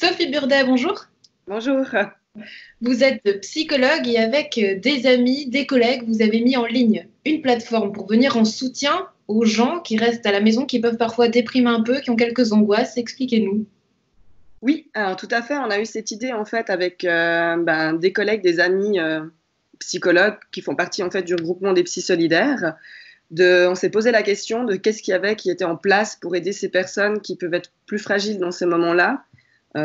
Sophie Burdet, bonjour. Bonjour. Vous êtes psychologue et avec des amis, des collègues, vous avez mis en ligne une plateforme pour venir en soutien aux gens qui restent à la maison, qui peuvent parfois déprimer un peu, qui ont quelques angoisses. Expliquez-nous. Oui, alors tout à fait. On a eu cette idée en fait avec des collègues, des amis psychologues qui font partie en fait du regroupement des psy solidaires. On s'est posé la question de qu'est-ce qu'il y avait qui était en place pour aider ces personnes qui peuvent être plus fragiles dans ces moments-là.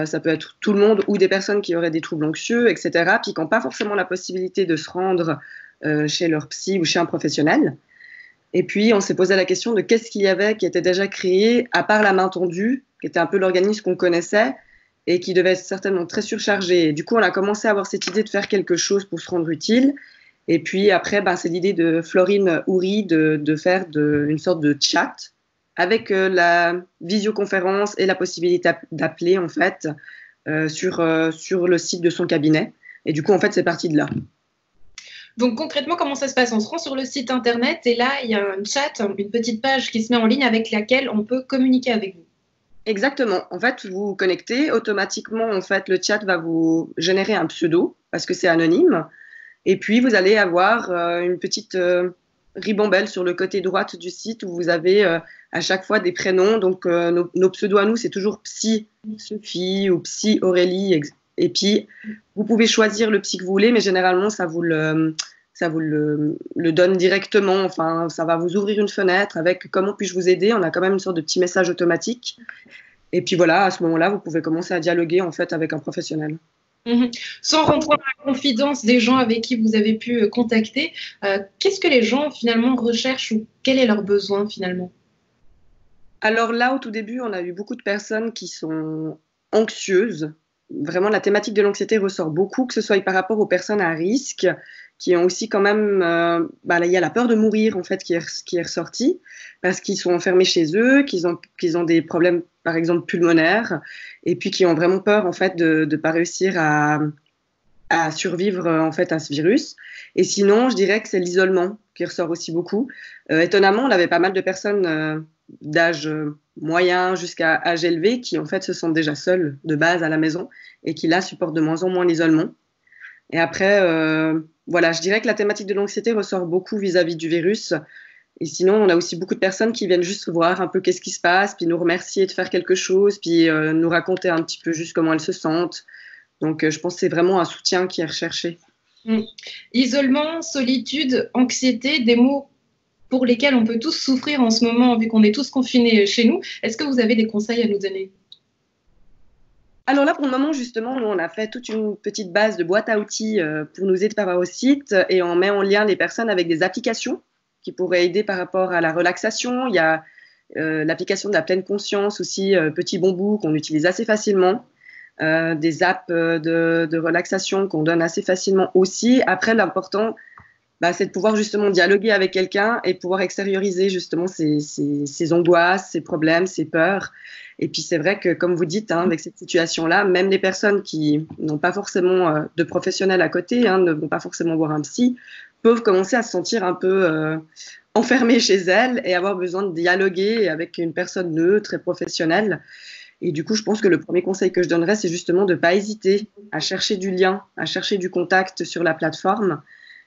Ça peut être tout le monde ou des personnes qui auraient des troubles anxieux, etc., puis qui n'ont pas forcément la possibilité de se rendre chez leur psy ou chez un professionnel. Et puis, on s'est posé la question de qu'est-ce qu'il y avait qui était déjà créé, à part la main tendue, qui était un peu l'organisme qu'on connaissait et qui devait être certainement très surchargé. Et du coup, on a commencé à avoir cette idée de faire quelque chose pour se rendre utile. Et puis après, c'est l'idée de Florine Houry de faire une sorte de chat avec la visioconférence et la possibilité d'appeler en fait sur le site de son cabinet. Et du coup, en fait, c'est parti de là. Donc concrètement, comment ça se passe? On se rend sur le site internet et là, il y a un chat, une petite page qui se met en ligne avec laquelle on peut communiquer avec vous. Exactement. En fait, vous vous connectez automatiquement. En fait, le chat va vous générer un pseudo parce que c'est anonyme. Et puis, vous allez avoir une petite ribambelle sur le côté droite du site où vous avez à chaque fois des prénoms. Donc, nos pseudos à nous, c'est toujours Psy Sophie ou Psy Aurélie. Et puis, vous pouvez choisir le psy que vous voulez, mais généralement, ça vous le donne directement. Enfin, ça va vous ouvrir une fenêtre avec comment puis-je vous aider. On a quand même une sorte de petit message automatique. Et puis voilà, à ce moment-là, vous pouvez commencer à dialoguer en fait avec un professionnel. Sans rentrer dans la confidence des gens avec qui vous avez pu contacter, qu'est-ce que les gens finalement recherchent ou quel est leur besoin finalement? Alors là, au tout début, on a eu beaucoup de personnes qui sont anxieuses. Vraiment, la thématique de l'anxiété ressort beaucoup, que ce soit par rapport aux personnes à risque, qui ont aussi quand même, là, il y a la peur de mourir en fait qui est ressortie, parce qu'ils sont enfermés chez eux, qu'ils ont des problèmes, par exemple pulmonaires, et puis qui ont vraiment peur en fait de ne pas réussir à survivre en fait à ce virus. Et sinon, je dirais que c'est l'isolement qui ressort aussi beaucoup. Étonnamment, on avait pas mal de personnes d'âge moyen jusqu'à âge élevé qui en fait se sentent déjà seules de base à la maison et qui là supportent de moins en moins l'isolement. Et après, voilà, je dirais que la thématique de l'anxiété ressort beaucoup vis-à-vis du virus. Et sinon, on a aussi beaucoup de personnes qui viennent juste voir un peu qu'est-ce qui se passe, puis nous remercier de faire quelque chose, puis nous raconter un petit peu juste comment elles se sentent. Donc, je pense que c'est vraiment un soutien qui est recherché. Isolement, solitude, anxiété, des mots pour lesquels on peut tous souffrir en ce moment, vu qu'on est tous confinés chez nous. Est-ce que vous avez des conseils à nous donner? Alors là, pour le moment, justement, nous, on a fait toute une petite base de boîte à outils pour nous aider par rapport au site et on met en lien les personnes avec des applications qui pourraient aider par rapport à la relaxation. Il y a l'application de la pleine conscience aussi, Petit Bambou, qu'on utilise assez facilement. Des apps de relaxation qu'on donne assez facilement aussi. Après, l'important, c'est de pouvoir justement dialoguer avec quelqu'un et pouvoir extérioriser justement ses angoisses, ses problèmes, ses peurs. Et puis c'est vrai que, comme vous dites, avec cette situation-là, même les personnes qui n'ont pas forcément de professionnels à côté, ne vont pas forcément voir un psy, peuvent commencer à se sentir un peu enfermées chez elles et avoir besoin de dialoguer avec une personne neutre et professionnelle. Et du coup, je pense que le premier conseil que je donnerais, c'est justement de ne pas hésiter à chercher du lien, à chercher du contact sur la plateforme.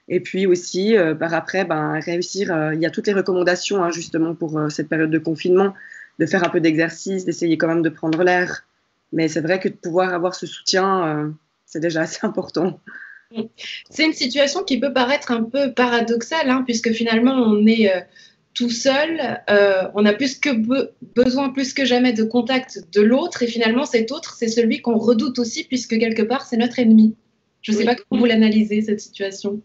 Et puis aussi, par après, réussir. Il y a toutes les recommandations, justement, pour cette période de confinement, de faire un peu d'exercice, d'essayer quand même de prendre l'air. Mais c'est vrai que de pouvoir avoir ce soutien, c'est déjà assez important. C'est une situation qui peut paraître un peu paradoxale, puisque finalement, on est tout seul, on a besoin plus que jamais de contact de l'autre, et finalement, cet autre, c'est celui qu'on redoute aussi, puisque quelque part, c'est notre ennemi. Je ne sais pas comment vous l'analysez, cette situation.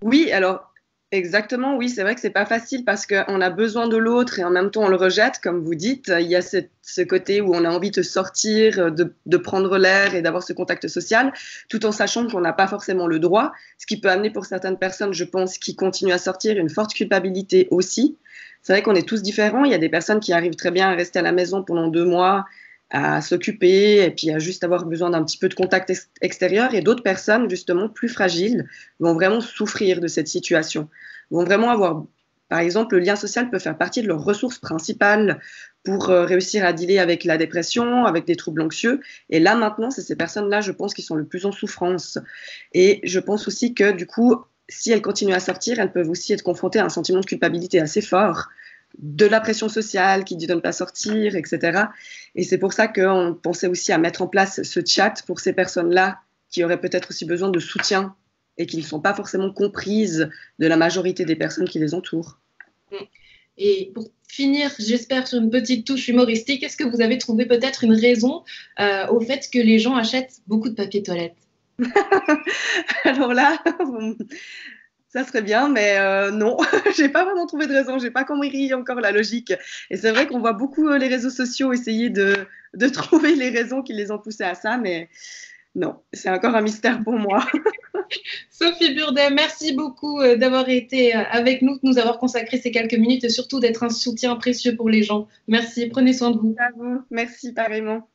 Oui, alors exactement, oui, c'est vrai que c'est pas facile parce qu'on a besoin de l'autre et en même temps on le rejette, comme vous dites. Il y a ce côté où on a envie de sortir, de prendre l'air et d'avoir ce contact social, tout en sachant qu'on n'a pas forcément le droit, ce qui peut amener pour certaines personnes, je pense, qui continuent à sortir, une forte culpabilité aussi. C'est vrai qu'on est tous différents. Il y a des personnes qui arrivent très bien à rester à la maison pendant 2 mois, à s'occuper et puis à juste avoir besoin d'un petit peu de contact extérieur, et d'autres personnes justement plus fragiles vont vraiment souffrir de cette situation, vont vraiment avoir Par exemple, le lien social peut faire partie de leurs ressources principales pour réussir à dealer avec la dépression, avec des troubles anxieux. Et là, maintenant, c'est ces personnes-là, je pense, qui sont le plus en souffrance. Et je pense aussi que, du coup, si elles continuent à sortir, elles peuvent aussi être confrontées à un sentiment de culpabilité assez fort, de la pression sociale qui ne dit de ne pas sortir, etc. Et c'est pour ça qu'on pensait aussi à mettre en place ce chat pour ces personnes-là qui auraient peut-être aussi besoin de soutien et qui ne sont pas forcément comprises de la majorité des personnes qui les entourent. Et pour finir, j'espère sur une petite touche humoristique, est-ce que vous avez trouvé peut-être une raison au fait que les gens achètent beaucoup de papier toilette? Alors là, ça serait bien, mais non, j'ai pas vraiment trouvé de raison, j'ai pas compris encore la logique. Et c'est vrai qu'on voit beaucoup les réseaux sociaux essayer de trouver les raisons qui les ont poussés à ça, mais non, c'est encore un mystère pour moi. Sophie Burdet, merci beaucoup d'avoir été avec nous, de nous avoir consacré ces quelques minutes et surtout d'être un soutien précieux pour les gens. Merci, prenez soin de vous. À vous. Merci, pareillement.